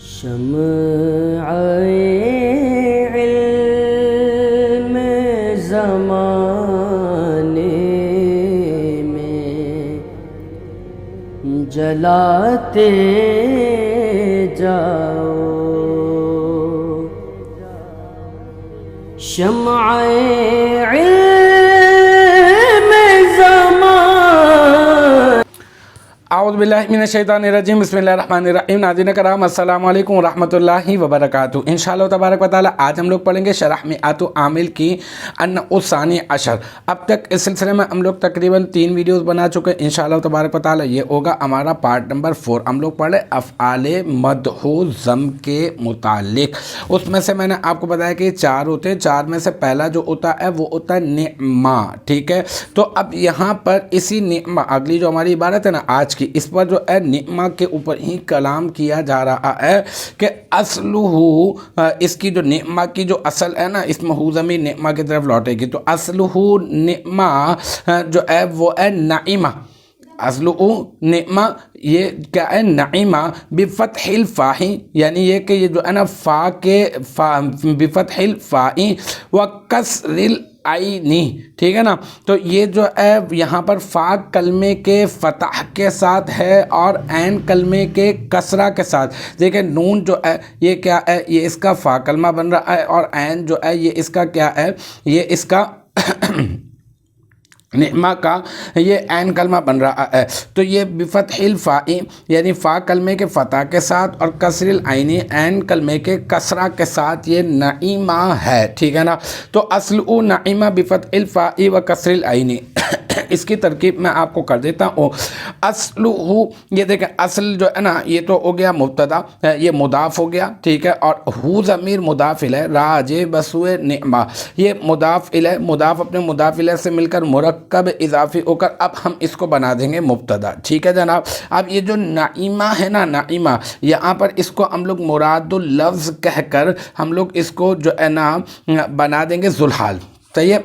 شمع علم زمانے میں جلاتے جاؤ، شمع علم زمان۔ اعوذ باللہ من الشیطان الرجیم، بسم اللہ الرحمن الرحیم۔ ناظرین کرام السلام علیکم ورحمۃ اللہ وبرکاتہ۔ انشاءاللہ تبارک و تعالی آج ہم لوگ پڑھیں گے شرح میعات عامل کی النوع الثانی عشر۔ اب تک اس سلسلے میں ہم لوگ تقریباً 3 ویڈیوز بنا چکے ہیں۔ انشاءاللہ تبارک و تعالی یہ ہوگا ہمارا پارٹ نمبر 4۔ ہم لوگ پڑھ رہے افعال مدح و ذم کے متعلق۔ اس میں سے میں نے آپ کو بتایا کہ 4 ہوتے ہیں، 4 میں سے پہلا جو ہوتا ہے وہ ہوتا ہے نعمہ، ٹھیک ہے۔ تو اب یہاں پر اسی نعمہ، اگلی جو ہماری عبارت ہے نا آج کی، اس پر جو ہے نعمہ کے اوپر ہی کلام کیا جا رہا ہے کہ اصلہ، اس کی جو نعمہ کی جو اصل ہے نا، اس میں ہو ضمیر نعمہ کی طرف لوٹے گی، تو اصلہ نعمہ جو ہے وہ ہے نعیمہ۔ اصلہ نعمہ یہ کیا ہے؟ نعیمہ بفتح الفاء، یعنی یہ کہ یہ جو ہے نا فا کے بفتح الفاء و کسر العین، ٹھیک ہے نا۔ تو یہ جو ہے یہاں پر فا کلمے کے فتح کے ساتھ ہے اور عین کلمے کے کسرہ کے ساتھ۔ دیکھیں نون جو ہے یہ کیا ہے؟ یہ اس کا فا کلمہ بن رہا ہے، اور عین جو ہے یہ اس کا کیا ہے؟ یہ اس کا نعمہ کا یہ عین کلمہ بن رہا ہے۔ تو یہ بفتح الفاء یعنی فا کلمے کے فتح کے ساتھ اور کسر العین عین کلمے کے کسرہ کے ساتھ یہ نعیمہ ہے، ٹھیک ہے نا۔ تو اصل نعیمہ بفتح الفاء و کسر العین۔ اس کی ترکیب میں آپ کو کر دیتا ہوں۔ اصل یہ دیکھیں، اصل جو ہے نا یہ تو ہو گیا مبتدا، یہ مضاف ہو گیا، ٹھیک ہے، اور ہو ضمیر مضاف الیہ راجع بسوء نعمہ، یہ مضاف الیہ، مضاف اپنے مضاف الیہ سے مل کر مرکب اضافی ہو کر اب ہم اس کو بنا دیں گے مبتدا، ٹھیک ہے جناب۔ اب یہ جو نعیمہ ہے نا، نعیمہ، یہاں پر اس کو ہم لوگ مراد اللفظ کہہ کر ہم لوگ اس کو جو ہے نا بنا دیں گے ذوالحال، صحیح ہے۔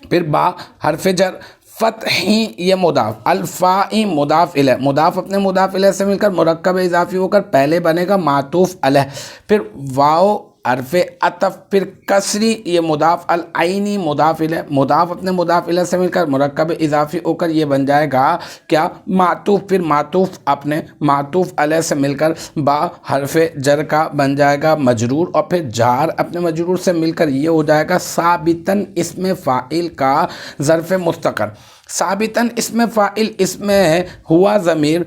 پھر با حرف جر، فتحی یہ مضاف، الفائی مضاف الیہ، مضاف اپنے مضاف الیہ سے مل کر مرکب اضافی ہو کر پہلے بنے گا معطوف علیہ، پھر واو حرف عطف، پھر کسری یہ مضاف، العینی مضاف الیہ، مضاف اپنے مضاف الیہ سے مل کر مرکب اضافی ہو کر یہ بن جائے گا کیا؟ معطوف، پھر معطوف اپنے معطوف علیہ سے مل کر با حرف جر کا بن جائے گا مجرور، اور پھر جار اپنے مجرور سے مل کر یہ ہو جائے گا ثابتاً اسم فاعل کا ظرف مستقر۔ ثابتاً اسم فاعل، اس میں ہوا ضمیر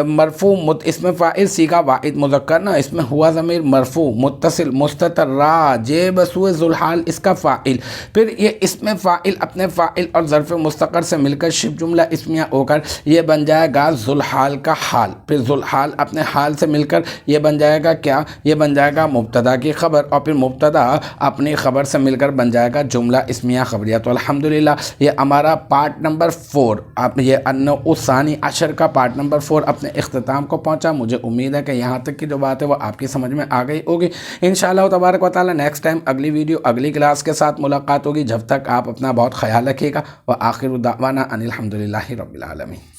مرفوع، اسم فاعل صیغہ واحد مذکر نا، اس میں ہوا ضمیر مرفوع متصل مستتر راجع بسوء ذوالحال اس کا فاعل، پھر یہ اسم فاعل اپنے فاعل اور ظرف مستقر سے مل کر شبہ جملہ اسمیہ ہو کر یہ بن جائے گا ذوالحال کا حال، پھر ذوالحال اپنے حال سے مل کر یہ بن جائے گا کیا؟ یہ بن جائے گا مبتدا کی خبر، اور پھر مبتدا اپنی خبر سے مل کر بن جائے گا جملہ اسمیہ خبریہ۔ تو الحمدللہ یہ ہمارا پارٹ نمبر 4، اب یہ النوع الثانی عشر کا پارٹ نمبر 4 اپنے اختتام کو پہنچا۔ مجھے امید ہے کہ یہاں تک کی جو بات ہے وہ آپ کی سمجھ میں آ گئی ہوگی۔ انشاءاللہ تبارک و تعالی نیکسٹ ٹائم اگلی ویڈیو اگلی کلاس کے ساتھ ملاقات ہوگی۔ جب تک آپ اپنا بہت خیال رکھیے گا، وآخر دعوانا ان الحمدللہ رب العالمین۔